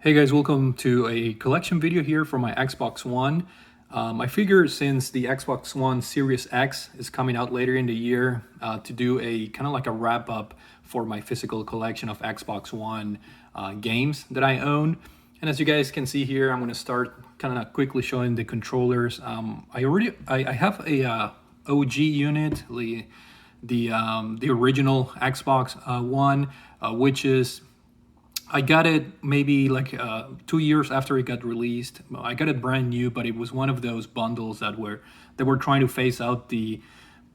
Hey guys, welcome to a collection video here for my Xbox One. I figured since the Xbox One Series X is coming out later in the year to do a kind of like a wrap up for my physical collection of Xbox One games that I own. And as you guys can see here, I'm going to start kind of quickly showing the controllers. I have a OG unit, the original Xbox One, which is I got it maybe like 2 years after it got released. I got it brand new, but it was one of those bundles that were trying to phase out the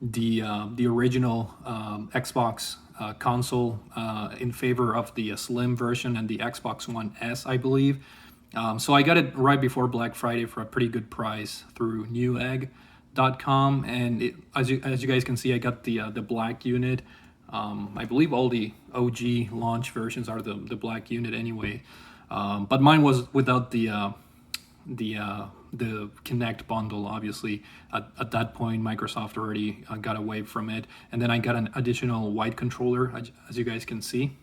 original Xbox console in favor of the slim version and the Xbox One S, I believe. So I got it right before Black Friday for a pretty good price through Newegg.com, and as you guys can see, I got the black unit. I believe all the OG launch versions are the black unit anyway, but mine was without the Kinect bundle. Obviously, at that point, Microsoft already got away from it, and then I got an additional white controller, as you guys can see.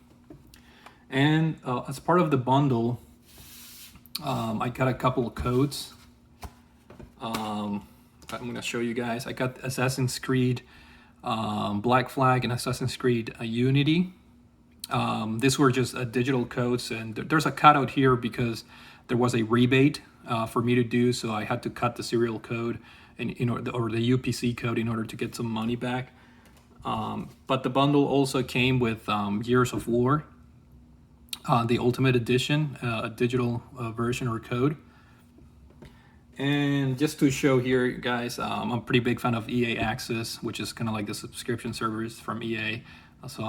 And as part of the bundle, I got a couple of codes. I'm gonna show you guys. I got Assassin's Creed Black Flag and Assassin's Creed Unity. These were just digital codes, and there's a cutout here because there was a rebate for me to do, so I had to cut the serial code or the UPC code in order to get some money back. But the bundle also came with Years of War, the Ultimate Edition, a digital version or code. And just to show here, guys, I'm a pretty big fan of EA Access, which is kind of like the subscription service from EA. So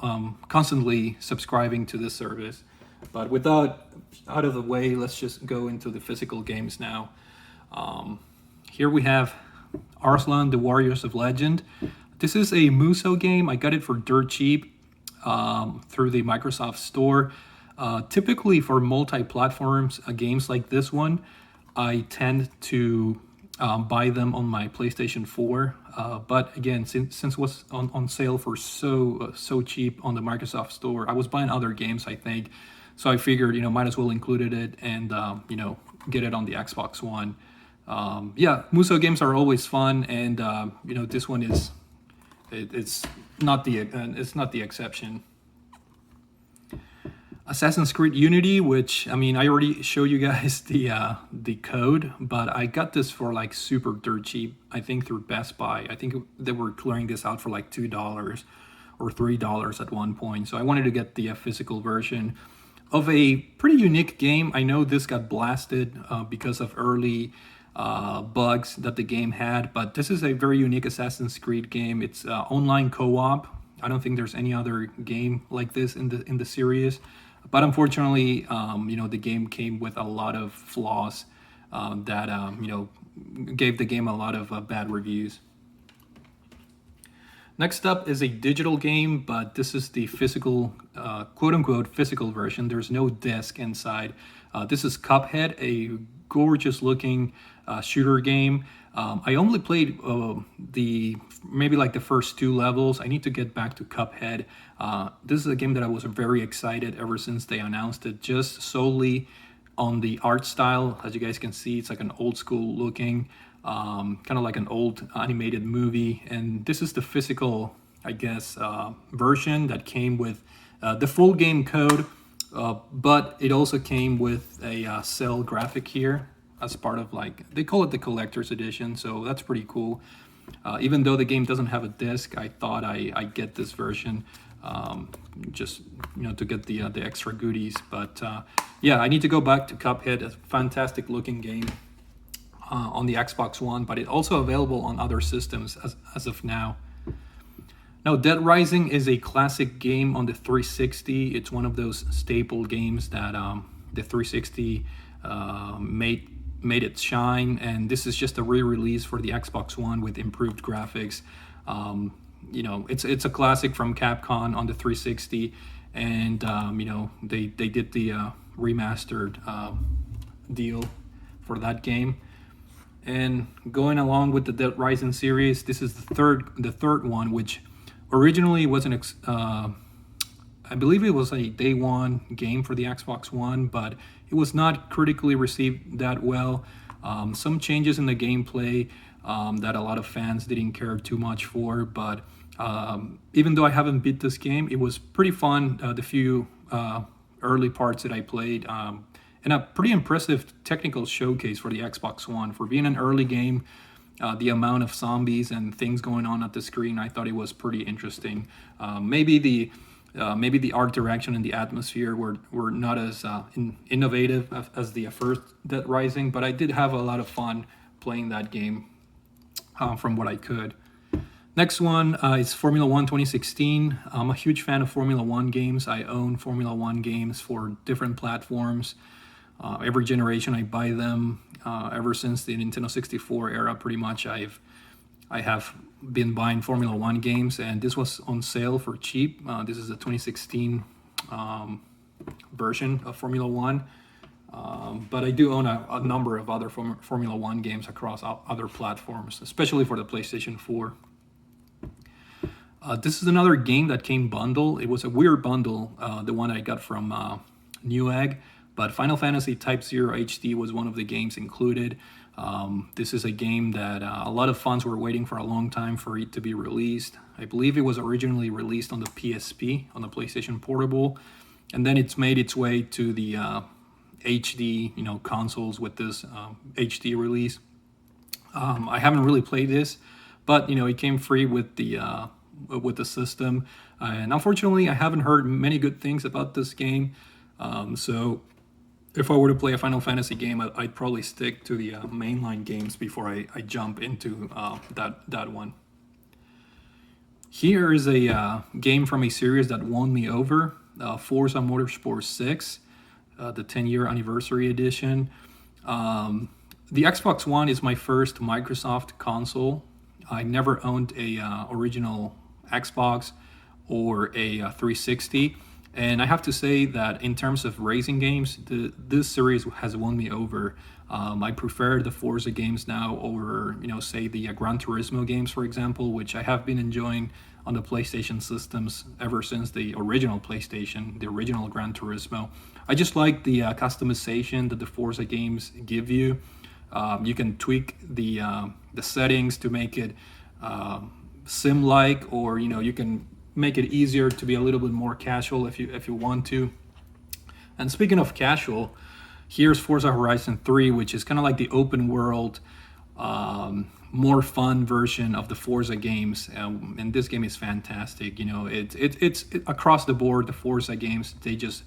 I'm constantly subscribing to this service. But without out of the way, let's just go into the physical games now. Here we have Arslan, the Warriors of Legend. This is a Muso game. I got it for dirt cheap through the Microsoft Store. Typically for multi-platforms, games like this one, I tend to buy them on my PlayStation 4, but again, since it was on sale for so cheap on the Microsoft Store, I was buying other games, I think. So I figured, might as well included it and get it on the Xbox One. Yeah, Muso games are always fun, and this one it's not the exception. Assassin's Creed Unity, which, I mean, I already showed you guys the code, but I got this for like super dirt cheap, I think through Best Buy. I think they were clearing this out for like $2 or $3 at one point. So I wanted to get the physical version of a pretty unique game. I know this got blasted because of early bugs that the game had, but this is a very unique Assassin's Creed game. It's online co-op. I don't think there's any other game like this in the series. But unfortunately, the game came with a lot of flaws that gave the game a lot of bad reviews. Next up is a digital game, but this is the physical, quote-unquote physical version. There's no disc inside. This is Cuphead, a gorgeous-looking shooter game. I only played maybe like the first 2 levels. I need to get back to Cuphead. This is a game that I was very excited ever since they announced it, just solely on the art style. As you guys can see, it's like an old school looking, kind of like an old animated movie. And this is the physical, I guess, version that came with the full game code, but it also came with a cell graphic here as part of, like, they call it the collector's edition, so that's pretty cool. Even though the game doesn't have a disc, I thought I'd get this version just to get the extra goodies. But yeah, I need to go back to Cuphead, a fantastic looking game on the Xbox One, but it's also available on other systems as of now. Now, Dead Rising is a classic game on the 360. It's one of those staple games that the 360 made it shine, and this is just a re-release for the Xbox One with improved graphics. It's a classic from Capcom on the 360, and they did the remastered deal for that game. And going along with the Dead Rising series, this is the third one, which originally was I believe it was a day one game for the Xbox One, but it was not critically received that well. Some changes in the gameplay that a lot of fans didn't care too much for, but even though I haven't beat this game, it was pretty fun. The few early parts that I played, and a pretty impressive technical showcase for the Xbox One. For being an early game, the amount of zombies and things going on at the screen, I thought it was pretty interesting. Maybe the art direction and the atmosphere were not as innovative as the first Dead Rising, but I did have a lot of fun playing that game from what I could. Next one is Formula One 2016. I'm a huge fan of Formula One games. I own Formula One games for different platforms. Every generation I buy them. Ever since the Nintendo 64 era, pretty much I have been buying Formula One games, and this was on sale for cheap. This is the 2016 version of Formula One. But I do own a number of other Formula One games across other platforms, especially for the PlayStation 4. This is another game that came bundle. It was a weird bundle, the one I got from Newegg, but Final Fantasy Type 0 HD was one of the games included. This is a game that a lot of fans were waiting for a long time for it to be released. I believe it was originally released on the PSP, on the PlayStation Portable, and then it's made its way to the HD, consoles with this HD release. I haven't really played this, but it came free with the system, and unfortunately, I haven't heard many good things about this game. So, if I were to play a Final Fantasy game, I'd probably stick to the mainline games before I jump into that one. Here is a game from a series that won me over, Forza Motorsport 6. The 10-year anniversary edition. The Xbox One is my first Microsoft console. I never owned a original Xbox or a 360, and I have to say that in terms of racing games, this series has won me over. I prefer the Forza games now over, say the Gran Turismo games, for example, which I have been enjoying on the PlayStation systems ever since the original PlayStation, the original Gran Turismo. I just like the customization that the Forza games give you. You can tweak the settings to make it sim-like, or you can make it easier to be a little bit more casual if you want to. And speaking of casual, here's Forza Horizon 3, which is kind of like the open world, more fun version of the Forza games, and this game is fantastic. It's across the board. The Forza games, they just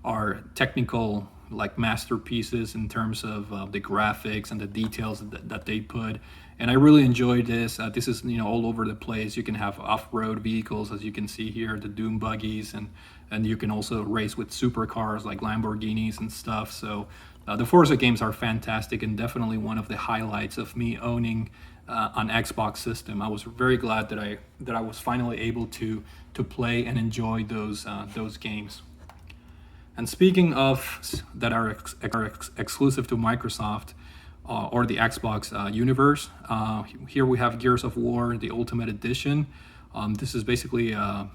are technical like masterpieces in terms of the graphics and the details that they put, and I really enjoyed this. This is all over the place. You can have off-road vehicles, as you can see here, the Doom buggies, and you can also race with supercars like Lamborghinis and stuff. So the Forza games are fantastic, and definitely one of the highlights of me owning an Xbox system. I was very glad that I was finally able to play and enjoy those games. And speaking of that are exclusive to Microsoft or the Xbox universe, here we have Gears of War, the Ultimate Edition. This is basically an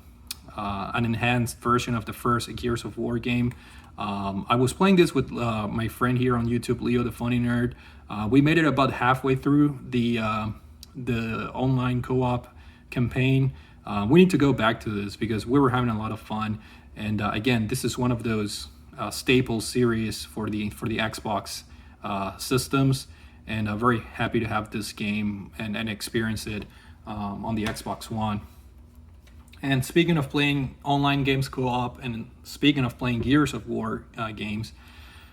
enhanced version of the first Gears of War game. I was playing this with my friend here on YouTube, Leo the Funny Nerd. We made it about halfway through the online co-op campaign. We need to go back to this because we were having a lot of fun. And again, this is one of those staple series for the Xbox systems, and I'm very happy to have this game and experience it on the Xbox One. And speaking of playing online games co-op, and speaking of playing Gears of War games,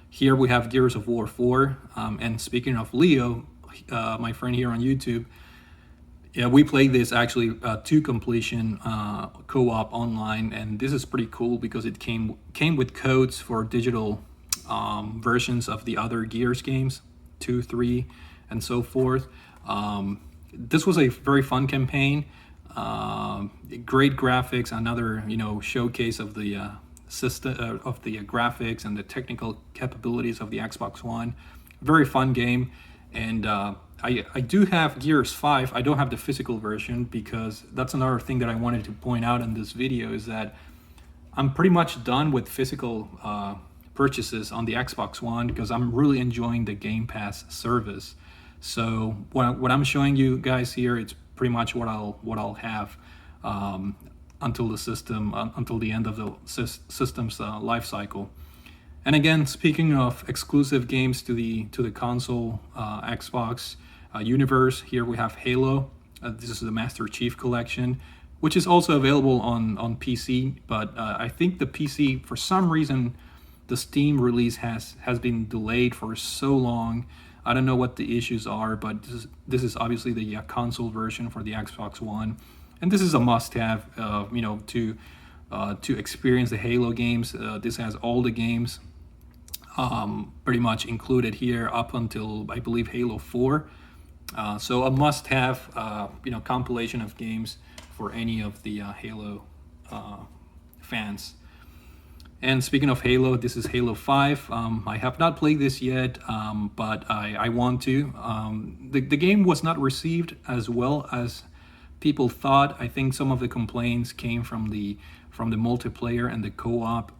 here we have Gears of War 4. And speaking of Leo, my friend here on YouTube, yeah, we played this actually to completion co-op online, and this is pretty cool because it came with codes for digital versions of the other Gears games, 2, 3, and so forth. This was a very fun campaign. Great graphics, another showcase of the system of the graphics and the technical capabilities of the Xbox One. Very fun game, and I do have Gears 5. I don't have the physical version because that's another thing that I wanted to point out in this video, is that I'm pretty much done with physical purchases on the Xbox One because I'm really enjoying the Game Pass service. So what I'm showing you guys here, it's pretty much what I'll have um, until until the end of the system's life cycle. And again, speaking of exclusive games to the console Xbox universe, here we have Halo. This is the Master Chief Collection, which is also available on PC. But I think the PC, for some reason, the Steam release has been delayed for so long. I don't know what the issues are, but this is obviously the console version for the Xbox One, and this is a must-have. To experience the Halo games. This has all the games pretty much included here up until I believe Halo 4. So a must-have, compilation of games for any of the Halo fans. And speaking of Halo, this is Halo 5. I have not played this yet, but I want to. The game was not received as well as people thought. I think some of the complaints came from the multiplayer and the co-op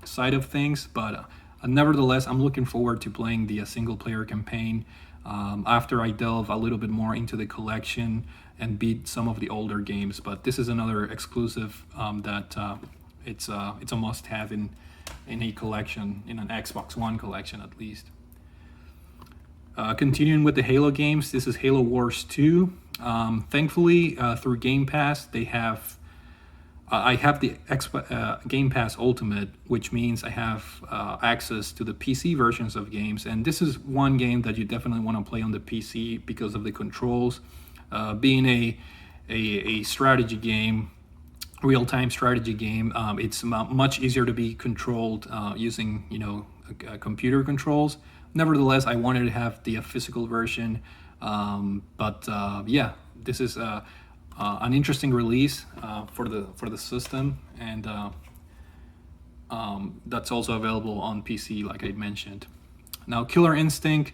side of things, but nevertheless, I'm looking forward to playing the single player campaign after I delve a little bit more into the collection and beat some of the older games. But this is another exclusive that it's a must-have in a collection, in an Xbox One collection at least. Continuing with the Halo games, this is Halo Wars 2. Thankfully, through Game Pass, they have. I have the Game Pass Ultimate, which means I have access to the PC versions of games. And this is one game that you definitely want to play on the PC because of the controls. Being a strategy game, real-time strategy game, it's much easier to be controlled using computer controls. Nevertheless, I wanted to have the physical version, but yeah, this is an interesting release for the system, and that's also available on PC, like I mentioned. Now, Killer Instinct.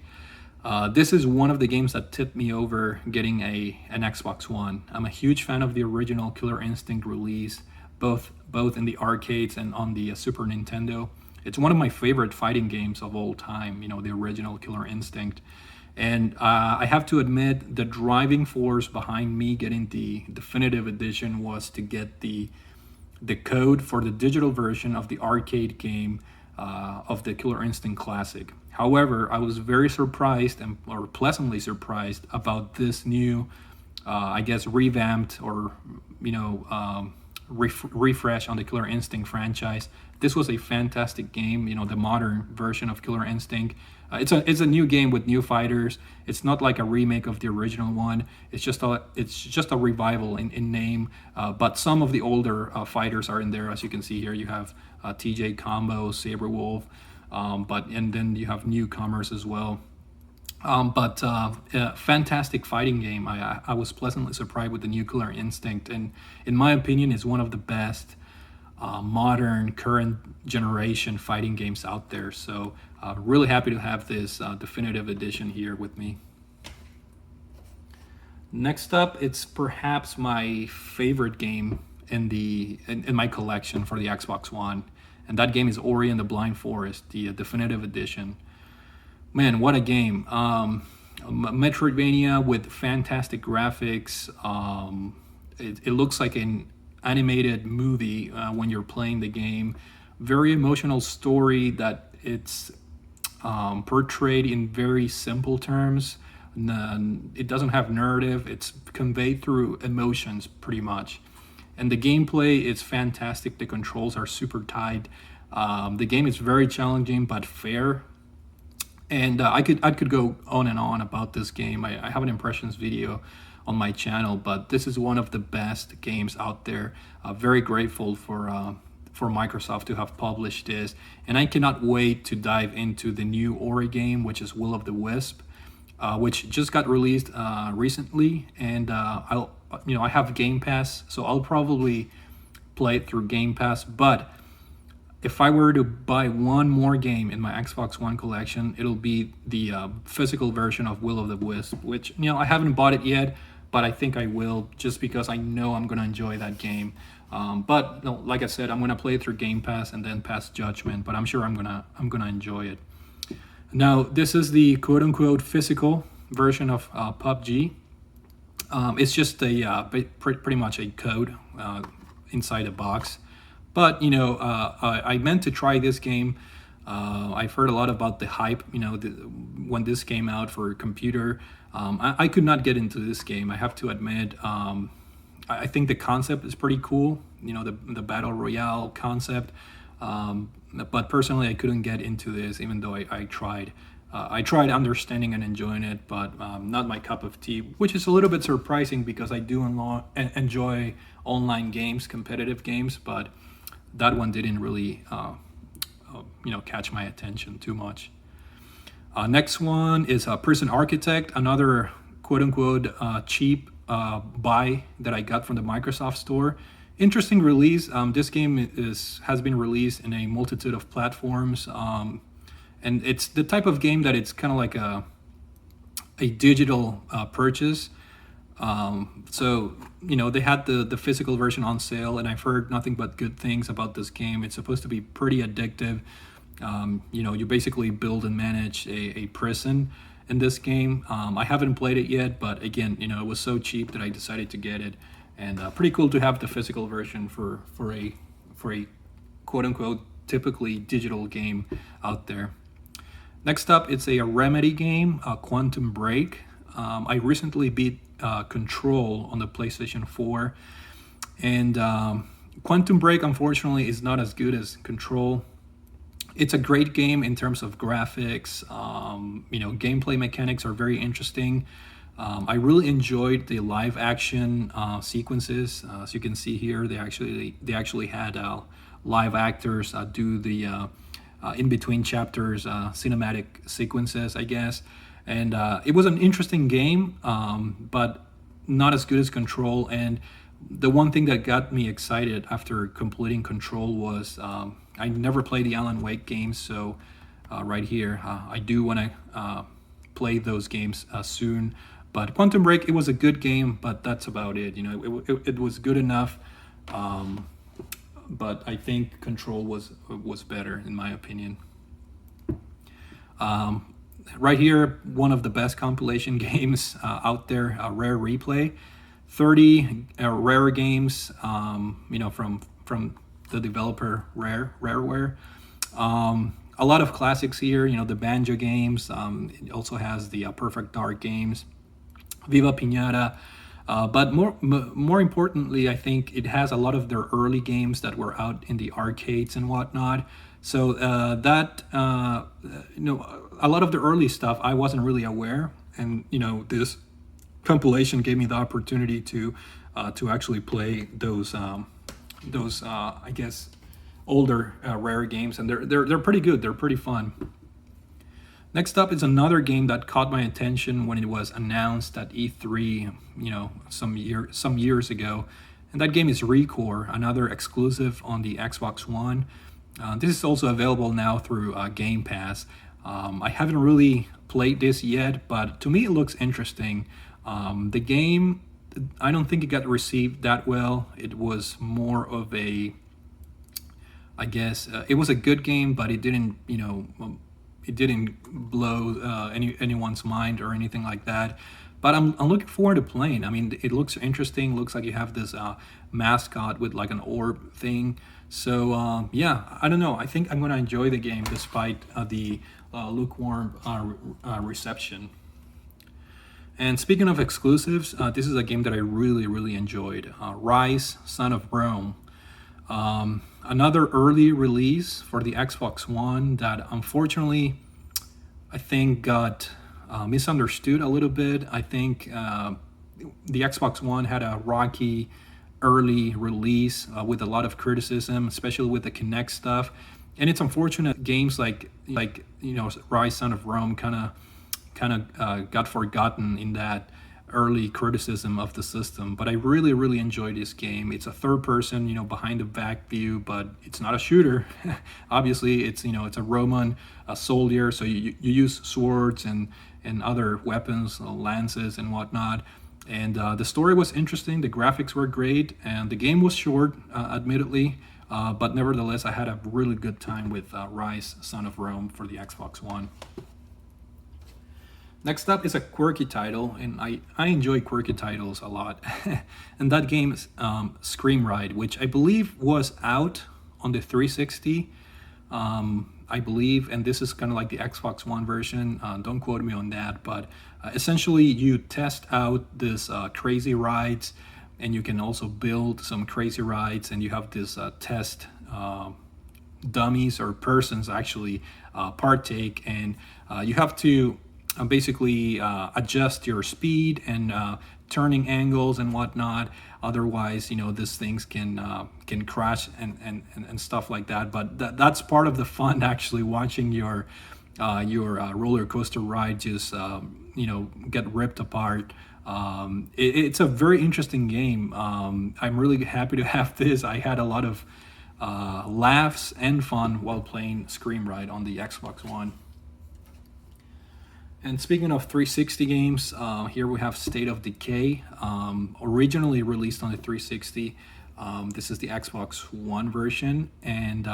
This is one of the games that tipped me over getting an Xbox One. I'm a huge fan of the original Killer Instinct release, both in the arcades and on the Super Nintendo. It's one of my favorite fighting games of all time, the original Killer Instinct. And I have to admit, the driving force behind me getting the definitive edition was to get the code for the digital version of the arcade game of the Killer Instinct Classic. However, I was very surprised or pleasantly surprised about this new, revamped or refresh on the Killer Instinct franchise. This was a fantastic game, the modern version of Killer Instinct. It's a new game with new fighters. It's not like a remake of the original one. It's just a revival in name. But some of the older fighters are in there, as you can see here. You have TJ Combo, Saberwolf, and then you have newcomers as well. Fantastic fighting game. I was pleasantly surprised with the new Killer Instinct, and in my opinion, is one of the best modern, current generation fighting games out there. So really happy to have this definitive edition here with me. Next up, it's perhaps my favorite game in my collection for the Xbox One, and that game is Ori and the Blind Forest, the definitive edition. Man, what a game! Metroidvania with fantastic graphics. It looks like an animated movie when you're playing the game. Very emotional story that it's portrayed in very simple terms. It doesn't have narrative. It's conveyed through emotions pretty much. And the gameplay is fantastic. The controls are super tight. The game is very challenging but fair. And I could go on and on about this game. I have an impressions video on my channel, but this is one of the best games out there. Very grateful for Microsoft to have published this, and I cannot wait to dive into the new Ori game, which is Will of the Wisp, which just got released recently. And I have Game Pass, so I'll probably play it through Game Pass. But if I were to buy one more game in my Xbox One collection, it'll be the physical version of Will of the Wisp, which, I haven't bought it yet, but I think I will, just because I know I'm going to enjoy that game. But no, like I said, I'm gonna play it through Game Pass and then pass judgment. But I'm sure I'm gonna enjoy it. Now, this is the quote unquote physical version of PUBG. It's just a pretty much a code inside a box. But I meant to try this game. I've heard a lot about the hype. When this came out for computer, I could not get into this game. I have to admit. I think the concept is pretty cool. The battle royale concept. But personally, I couldn't get into this, even though I tried. I tried understanding and enjoying it, but not my cup of tea, which is a little bit surprising because I do enjoy online games, competitive games, but that one didn't really, catch my attention too much. Next one is Prison Architect, another quote-unquote cheap buy that I got from the Microsoft Store. Interesting release. This game has been released in a multitude of platforms. And it's the type of game that it's kind of like a digital purchase. So they had the physical version on sale, and I've heard nothing but good things about this game. It's supposed to be pretty addictive. You basically build and manage a prison in this game. I haven't played it yet, but again, it was so cheap that I decided to get it, and pretty cool to have the physical version for a quote unquote typically digital game out there. Next up, it's a Remedy game, Quantum Break. I recently beat Control on the PlayStation 4, and Quantum Break, unfortunately, is not as good as Control. It's a great game in terms of graphics. Gameplay mechanics are very interesting. I really enjoyed the live action sequences. As you can see here, they actually had live actors do the in between chapters cinematic sequences, I guess. And it was an interesting game, but not as good as Control. And the one thing that got me excited after completing Control was I never played the Alan Wake games, so right here I do want to play those games soon. But Quantum Break, it was a good game, but that's about it. It was good enough. But I think Control was better in my opinion. Right here, one of the best compilation games out there, Rare Replay, 30 rare games, from the developer Rareware. A lot of classics here, the Banjo games. It also has the Perfect Dark games, Viva Pinata. But more importantly, I think it has a lot of their early games that were out in the arcades and whatnot. So a lot of the early stuff I wasn't really aware, and this compilation gave me the opportunity to actually play those I guess older rare games, and they're pretty good. They're pretty fun. Next up is another game that caught my attention when it was announced at E3, some years ago, and that game is Recore, another exclusive on the Xbox One. This is also available now through Game Pass. I haven't really played this yet, but to me it looks interesting. The game, I don't think it got received that well. It was more of a, I guess, it was a good game, but it didn't, it didn't blow anyone's mind or anything like that. But I'm looking forward to playing. I mean, it looks interesting. Looks like you have this mascot with like an orb thing. So yeah, I don't know. I think I'm gonna enjoy the game despite the lukewarm reception. And speaking of exclusives, this is a game that I really enjoyed. Rise, Son of Rome. Another early release for the Xbox One that unfortunately I think got misunderstood a little bit. I think the Xbox One had a rocky early release with a lot of criticism, especially with the Kinect stuff. And it's unfortunate games like Rise, Son of Rome kind of got forgotten in that early criticism of the system. But I really enjoyed this game. It's a third person, behind the back view, but it's not a shooter. Obviously, it's a Roman soldier, so you use swords and other weapons, lances and whatnot. And the story was interesting, the graphics were great, and the game was short, admittedly, but nevertheless, I had a really good time with Rise, Son of Rome for the Xbox One. Next up is a quirky title, and I enjoy quirky titles a lot. And that game is Scream Ride, which I believe was out on the 360, I believe, and this is kind of like the Xbox One version. Don't quote me on that, but essentially you test out this crazy rides, and you can also build some crazy rides, and you have this test dummies or persons actually partake, and you have to basically adjust your speed and turning angles and whatnot. Otherwise, these things can crash and stuff like that. But that's part of the fun, actually, watching your roller coaster ride just get ripped apart. It's a very interesting game. I'm really happy to have this. I had a lot of laughs and fun while playing Scream Ride on the Xbox One. And speaking of 360 games, here we have State of Decay, originally released on the 360. This is the Xbox One version, and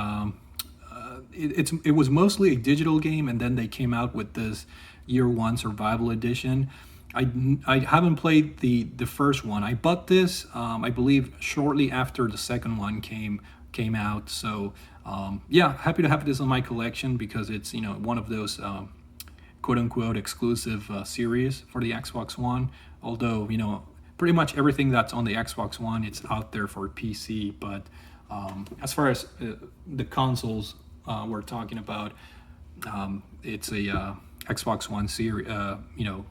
it was mostly a digital game, and then they came out with this Year One Survival Edition. I haven't played the first one. I bought this, I believe, shortly after the second one came out. So yeah, happy to have this on my collection because it's one of those quote-unquote exclusive series for the Xbox One. Although pretty much everything that's on the Xbox One, it's out there for PC. But as far as the consoles we're talking about, it's a Xbox One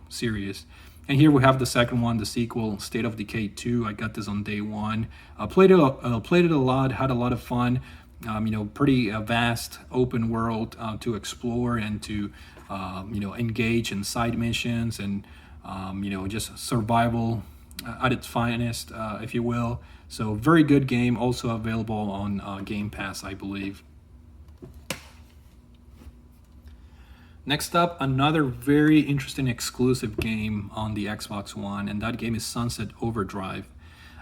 series. And here we have the second one, the sequel, State of Decay 2. I got this on day one. Played it a lot, had a lot of fun. Pretty vast open world to explore and to engage in side missions and just survival at its finest, if you will. So very good game, also available on Game Pass, I believe. Next up, another very interesting exclusive game on the Xbox One, and that game is Sunset Overdrive.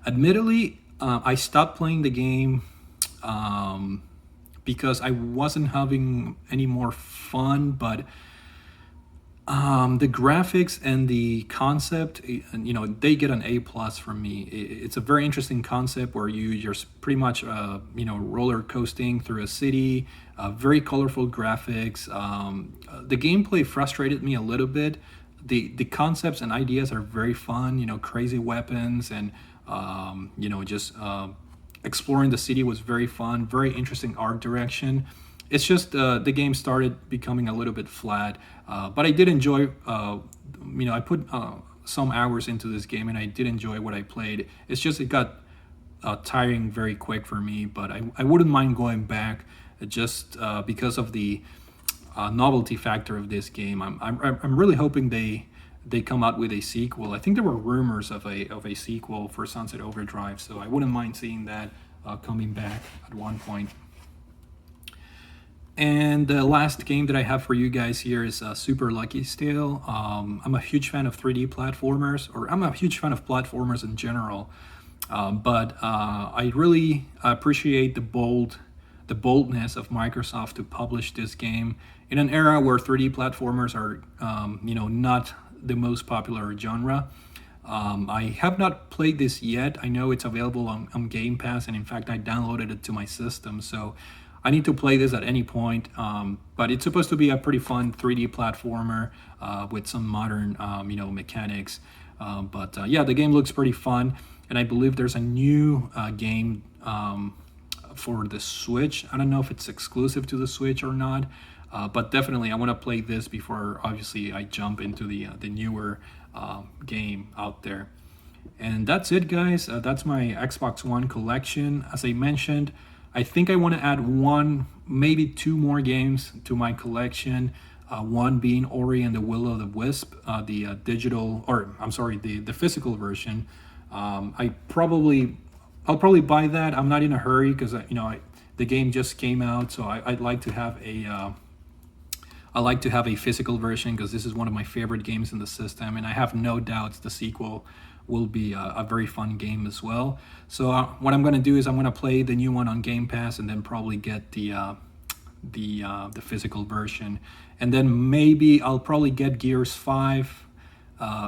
Admittedly, I stopped playing the game because I wasn't having any more fun, but the graphics and the concept, they get an A+ from me. It's a very interesting concept where you're pretty much, roller coasting through a city, very colorful graphics. The gameplay frustrated me a little bit. The concepts and ideas are very fun, crazy weapons and, just exploring the city was very fun, very interesting art direction. It's just the game started becoming a little bit flat, but I did enjoy. I put some hours into this game, and I did enjoy what I played. It's just it got tiring very quick for me, but I wouldn't mind going back just because of the novelty factor of this game. I'm really hoping they come out with a sequel. I think there were rumors of a sequel for Sunset Overdrive, so I wouldn't mind seeing that coming back at one point. And the last game that I have for you guys here is Super Lucky Stale. I'm a huge fan of 3D platformers, or I'm a huge fan of platformers in general. But I really appreciate the boldness of Microsoft to publish this game in an era where 3D platformers are, not the most popular genre. I have not played this yet. I know it's available on Game Pass, and in fact, I downloaded it to my system. So I need to play this at any point, but it's supposed to be a pretty fun 3D platformer with some modern, mechanics. But yeah, the game looks pretty fun, and I believe there's a new game for the Switch. I don't know if it's exclusive to the Switch or not, but definitely I want to play this before, obviously, I jump into the newer game out there. And that's it, guys. That's my Xbox One collection. As I mentioned, I think I want to add one, maybe two more games to my collection. One being Ori and the Will of the Wisp, the physical version. I'll probably buy that. I'm not in a hurry because the game just came out, so I'd like to have a physical version because this is one of my favorite games in the system, and I have no doubts the sequel will be a very fun game as well. So what I'm going to do is I'm going to play the new one on Game Pass and then probably get the physical version, and then maybe I'll probably get Gears 5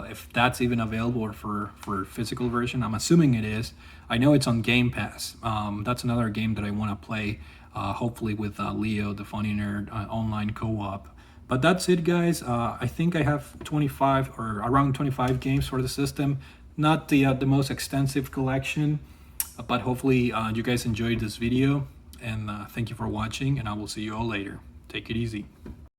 if that's even available for physical version. I'm assuming it is. I know it's on Game Pass. That's another game that I want to play, hopefully with Leo, the Funny Nerd, online co-op. But that's it, guys. I think I have 25 or around 25 games for the system. Not the most extensive collection, but hopefully you guys enjoyed this video. And thank you for watching, and I will see you all later. Take it easy.